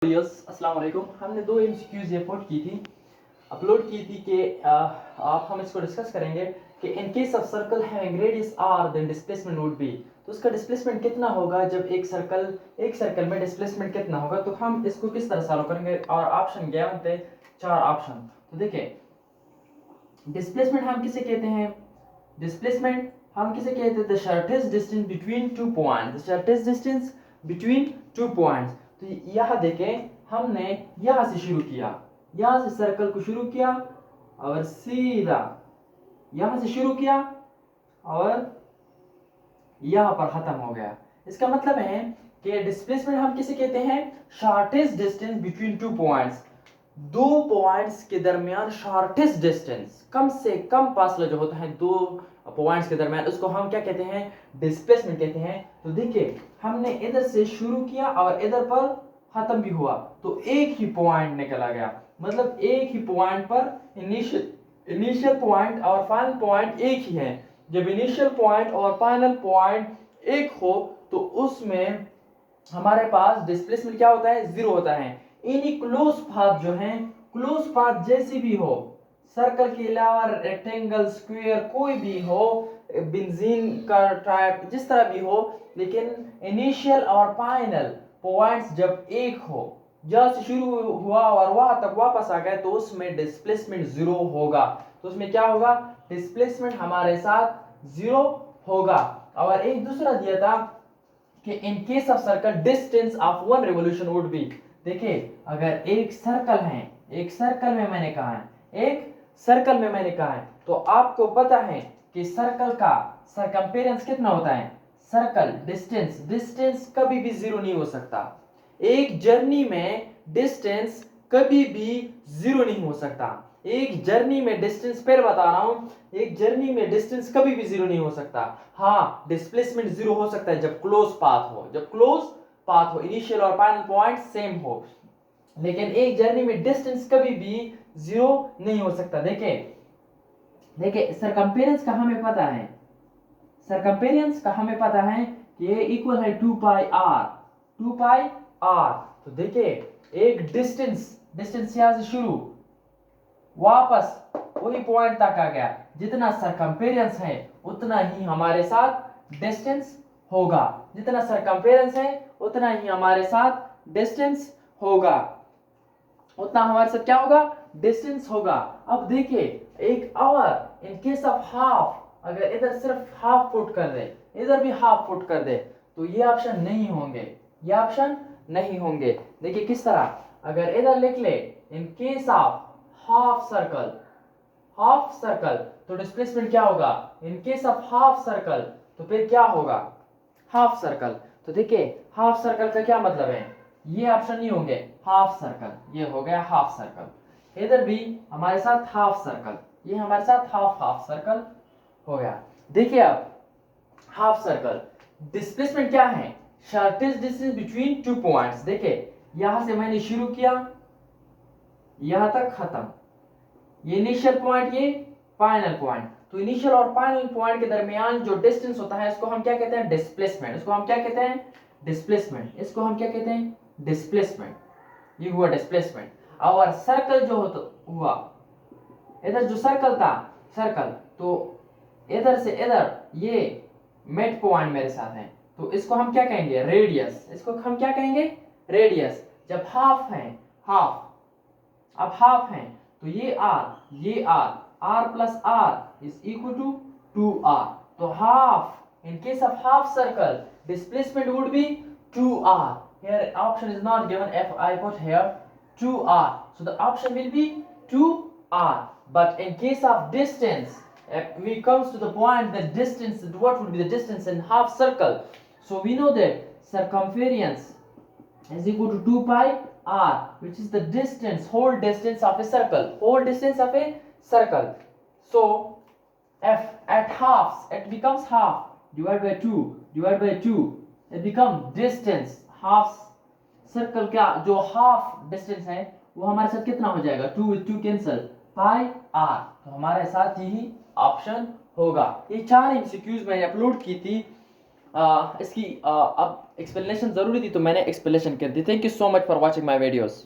अस्सलाम वालेकुम। हमने दो एमसीक्यूज अपलोड की थी कि आप हम इसको डिस्कस करेंगे कि in case of circle having radius R then displacement would be. तो उसका डिस्प्लेसमेंट कितना होगा जब एक सर्कल में डिस्प्लेसमेंट कितना होगा। तो हम इसको किस तरह सॉल्व करेंगे और ऑप्शन गिवन थे 4 ऑप्शन। तो देखिए डिस्प्लेसमेंट हम किसे कहते हैं, डिस्प्लेसमेंट हम किसे कहते हैं, the shortest distance between two points, the shortest distance between two points. तो यह देखें हमने यहां से शुरू किया, यहां से सर्कल को शुरू किया और सीधा यहां से शुरू किया और यहां पर खत्म हो गया। इसका मतलब है कि डिस्प्लेसमेंट हम किसे कहते हैं, shortest distance between two points, दो पॉइंट्स के दरमियान शॉर्टेस्ट डिस्टेंस, कम से कम फासला जो होता है दो पॉइंट्स के दरमियान, उसको हम क्या कहते हैं, डिस्प्लेसमेंट कहते हैं। तो देखिए हमने इधर से शुरू किया और इधर पर खत्म भी हुआ, तो एक ही पॉइंट निकला गया, मतलब एक ही पॉइंट पर इनिशियल पॉइंट और फाइनल पॉइंट एक ही है। जब इनिशियल पॉइंट और फाइनल पॉइंट एक हो तो उसमें हमारे पास डिस्प्लेसमेंट क्या होता है, जीरो होता है। इन्हीं क्लोज पाथ जो हैं, क्लोज पाथ जैसी भी हो, सर्कल के अलावा रेक्टेंगल, स्क्वायर, कोई भी हो, बेंजीन का टाइप, जिस तरह भी हो, लेकिन इनिशियल और फाइनल पॉइंट्स जब एक हो, जहां से शुरू हुआ और वहां तक वापस आ गए, तो उसमें डिस्प्लेसमेंट जीरो होगा। तो उसमें क्या होगा, डिस्प्लेसमेंट हमारे साथ जीरो होगा। और एक दूसरा दिया था कि in case of circle distance of one revolution would be. देखिए अगर एक सर्कल है, एक सर्कल में मैंने कहा है, एक सर्कल में मैंने कहा है, तो आपको पता है कि सर्कल का सरकमफेरेंस कितना होता है, सर्कल डिस्टेंस कभी भी जीरो नहीं हो सकता। एक जर्नी में डिस्टेंस कभी भी जीरो नहीं हो सकता। एक जर्नी में डिस्टेंस, फिर बता रहा हूं, एक जर्नी में डिस्टेंस कभी भी जीरो नहीं हो सकता। हाँ डिस्प्लेसमेंट जीरो हो सकता है जब क्लोज पाथ हो, जब क्लोज पाथ हो, इनिशियल और फाइनल पॉइंट सेम हो, लेकिन एक जर्नी में डिस्टेंस कभी भी जीरो नहीं हो सकता। देखिए देखिए सरकमफेरेंस का हमें पता है, सरकमफेरेंस का हमें पता है कि ये इक्वल है 2 पाई आर, 2 पाई आर। तो देखिए एक डिस्टेंस यहां से शुरू वापस वही पॉइंट तक आ गया, जितना सरकमफेरेंस है उतना ही हमारे साथ डिस्टेंस होगा, जितना सरकमफेरेंस है उतना ही हमारे साथ डिस्टेंस होगा, उतना हमारे साथ क्या होगा, डिस्टेंस होगा। अब देखिए एक और इन केस ऑफ हाफ, अगर इधर सिर्फ हाफ पुट कर दे, इधर भी हाफ पुट कर दे, तो ये ऑप्शन नहीं होंगे, ये ऑप्शन नहीं होंगे। देखिए किस तरह, अगर इधर लिख ले इन case of half circle, half circle, तो डिस्प्लेसमेंट क्या होगा, इन केस ऑफ हाफ सर्कल, तो फिर क्या होगा, हाफ सर्कल। तो देखिए हाफ सर्कल का क्या मतलब है, ये ऑप्शन नहीं होंगे, हाफ सर्कल, ये हो गया हाफ सर्कल। इधर भी हमारे साथ हाफ सर्कल, ये हमारे साथ हाफ सर्कल हो गया। देखिए अब हाफ सर्कल डिस्प्लेसमेंट क्या है, shortest distance between two points. देखिए यहां से मैंने शुरू किया, यहां तक खत्म, ये इनिशियल पॉइंट, ये फाइनल पॉइंट। तो इनिशियल और फाइनल पॉइंट के दरमियान जो डिस्टेंस होता है इसको हम क्या कहते हैं, डिस्प्लेसमेंट। इसको हम क्या कहते हैं, डिस्प्लेसमेंट। इसको हम क्या कहते हैं, डिस्प्लेसमेंट। ये हुआ डिस्प्लेसमेंट। और सर्कल जो हुआ, इधर जो सर्कल था, सर्कल, तो इधर से इधर ये मिड पॉइंट मेरे साथ है, तो इसको हम क्या कहेंगे, रेडियस। इसको हम क्या कहेंगे, रेडियस। जब हाफ है, हाफ, अब हाफ है तो ये R plus R is equal to 2r। तो half, in case of half circle displacement would be 2r। here option is not given, if I put here 2r, so the option will be 2r. But in case of distance, if we comes to the point that distance, what would be the distance in half circle, so we know that circumference is equal to 2 pi r, which is the distance, whole distance of a circle, whole distance of a circle. So f at halves, it becomes half divided by 2 divided by 2, it becomes distance half circle का जो half distance है वो हमारे साथ कितना हो जाएगा, 2 with 2 cancel, pi are. तो हमारे साथ यही ऑप्शन होगा। ये 4 एमसीक्यूज मैंने अपलोड की थी इसकी अब एक्सप्लेनेशन ज़रूरी थी तो मैंने एक्सप्लेनेशन कर दी। Thank you so much for watching my videos.